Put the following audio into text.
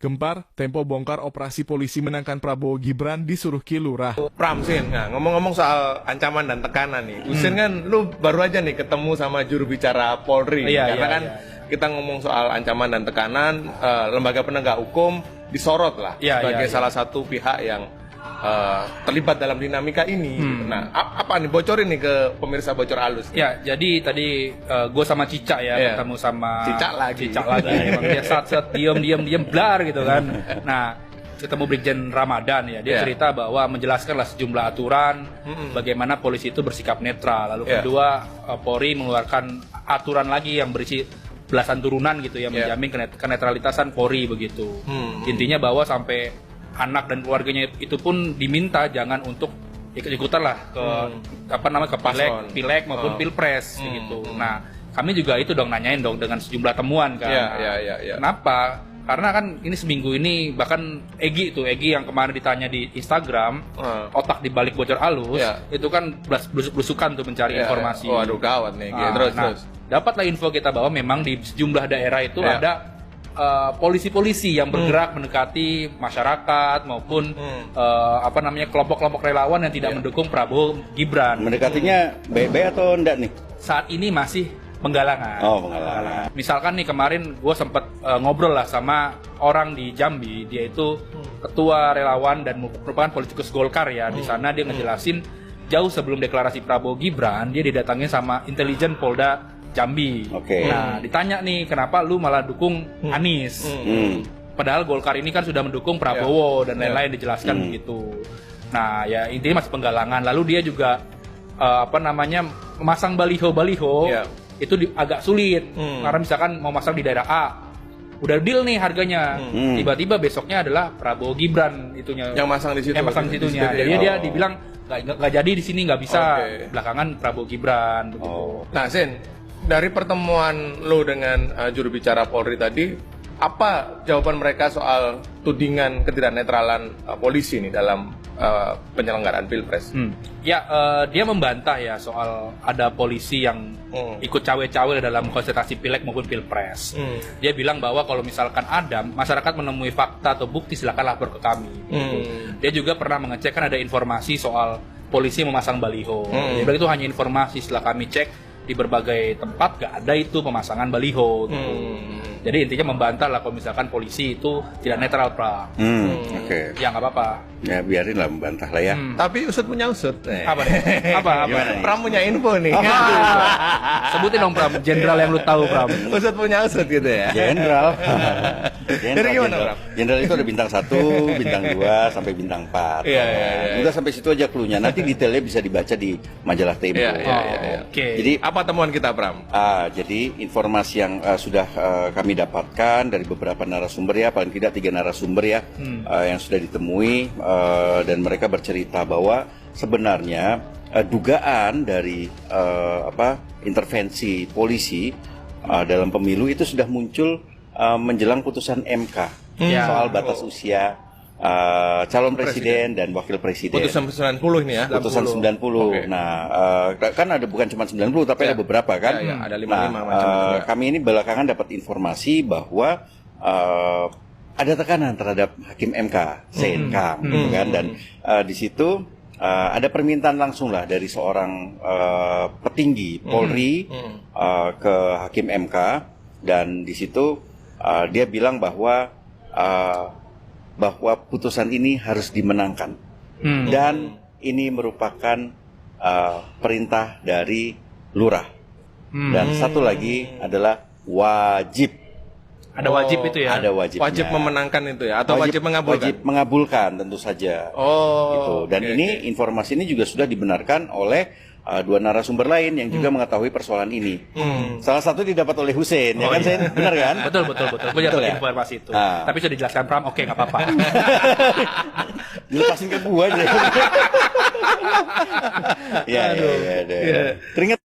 Gempar, Tempo bongkar operasi polisi menangkan Prabowo Gibran disuruh kilurah. Pram, Sin, nah, ngomong-ngomong soal ancaman dan tekanan nih, Sin kan lu baru aja nih ketemu sama juru bicara Polri, karena kan kita ngomong soal ancaman dan tekanan, lembaga penegak hukum disorot lah sebagai salah satu pihak yang terlibat dalam dinamika ini. Nah, apa nih bocorin nih ke pemirsa Bocor Alus? Ya, jadi tadi gue sama Cica ya ketemu sama Cica lagi. Emang dia set diem blar gitu kan. Nah, ketemu Brigjen Ramadan ya, dia cerita bahwa menjelaskanlah sejumlah aturan bagaimana polisi itu bersikap netral. Lalu kedua, Polri mengeluarkan aturan lagi yang berisi belasan turunan gitu ya, menjamin kenetralitasan Polri begitu. Intinya bahwa sampai anak dan keluarganya itu pun diminta jangan untuk ikut-ikutan lah ke ke pileg maupun pilpres gitu. Nah, kami juga itu nanyain dengan sejumlah temuan kan. Kenapa? Karena kan ini seminggu ini bahkan Egy yang kemarin ditanya di Instagram, otak di balik Bocor Alus, itu kan blus-blusukan tuh mencari informasi. Waduh, gawat nih. Terus. Dapatlah info kita bahwa memang di sejumlah daerah itu ada polisi-polisi yang bergerak mendekati masyarakat maupun kelompok-kelompok relawan yang tidak mendukung Prabowo Gibran. Mendekatinya baik-baik atau enggak nih? Saat ini masih penggalangan. Oh, penggalangan. Misalkan nih kemarin gue sempat ngobrol lah sama orang di Jambi, dia itu ketua relawan dan merupakan politikus Golkar ya. Di sana dia ngejelasin jauh sebelum deklarasi Prabowo Gibran, dia didatangin sama intelijen Polda Jambi. Nah, ditanya nih kenapa lu malah dukung Anies? Padahal Golkar ini kan sudah mendukung Prabowo dan lain-lain, dijelaskan begitu. Nah, ya intinya masih penggalangan. Lalu dia juga memasang baliho-baliho itu agak sulit karena misalkan mau masang di daerah A, udah deal nih harganya, tiba-tiba besoknya adalah Prabowo Gibran itunya yang masang di situ. Jadi dia dibilang nggak jadi di sini, nggak bisa. Belakangan Prabowo Gibran begitu. Nah, Sin, dari pertemuan lo dengan juru bicara Polri tadi, apa jawaban mereka soal tudingan ketidaknetralan polisi nih dalam penyelenggaraan Pilpres? Dia membantah ya soal ada polisi yang ikut cawe-cawe dalam konsultasi pileg maupun Pilpres. Dia bilang bahwa kalau misalkan ada masyarakat menemui fakta atau bukti, silakan lapor ke kami. Dia juga pernah mengecek kan ada informasi soal polisi memasang baliho. Dia bilang itu hanya informasi, setelah kami cek di berbagai tempat gak ada itu pemasangan baliho gitu. Jadi intinya membantah lah kalau misalkan polisi itu tidak netral, Pra. Ya nggak apa-apa. Ya biarin lah, membantah lah ya. Tapi Usut punya Usut. Apa? Pram punya info nih. Sebutin dong, Pram. Jenderal yang lu tahu, Pram. Usut punya Usut gitu ya. Jenderal. Jadi gimana, Pram? Jenderal itu ada bintang 1, bintang 2 sampai bintang 4. Udah sampai situ aja cluenya. Nanti detailnya bisa dibaca di majalah Tempo. Jadi apa temuan kita, Pram? Jadi informasi yang sudah kami dapatkan dari beberapa narasumber ya, paling tidak 3 narasumber ya, yang sudah ditemui, dan mereka bercerita bahwa sebenarnya dugaan dari intervensi polisi dalam pemilu itu sudah muncul menjelang putusan MK soal batas usia calon presiden dan wakil presiden. Putusan 90 ini ya. Putusan 90. Nah, kan ada bukan cuma 90 tapi ada beberapa kan. Ada 55 macam. Kami ini belakangan dapat informasi bahwa ada tekanan terhadap hakim MK, CNK, gitu kan, dan di situ ada permintaan langsung lah dari seorang petinggi Polri ke hakim MK, dan di situ dia bilang bahwa putusan ini harus dimenangkan, dan ini merupakan perintah dari lurah, dan satu lagi adalah wajib. Ada wajib itu ya? Ada wajibnya. Wajib memenangkan itu ya? Atau wajib mengabulkan? Wajib mengabulkan tentu saja. Gitu. Dan ini informasi ini juga sudah dibenarkan oleh 2 narasumber lain yang juga mengetahui persoalan ini. Salah satu didapat oleh Hussein, ya kan, Sen? Benar kan? Betul. Gue dapat informasi itu. Tapi sudah dijelaskan, Pram. Oke, nggak apa-apa. Dilepasin ke gua aja. Ya. Teringat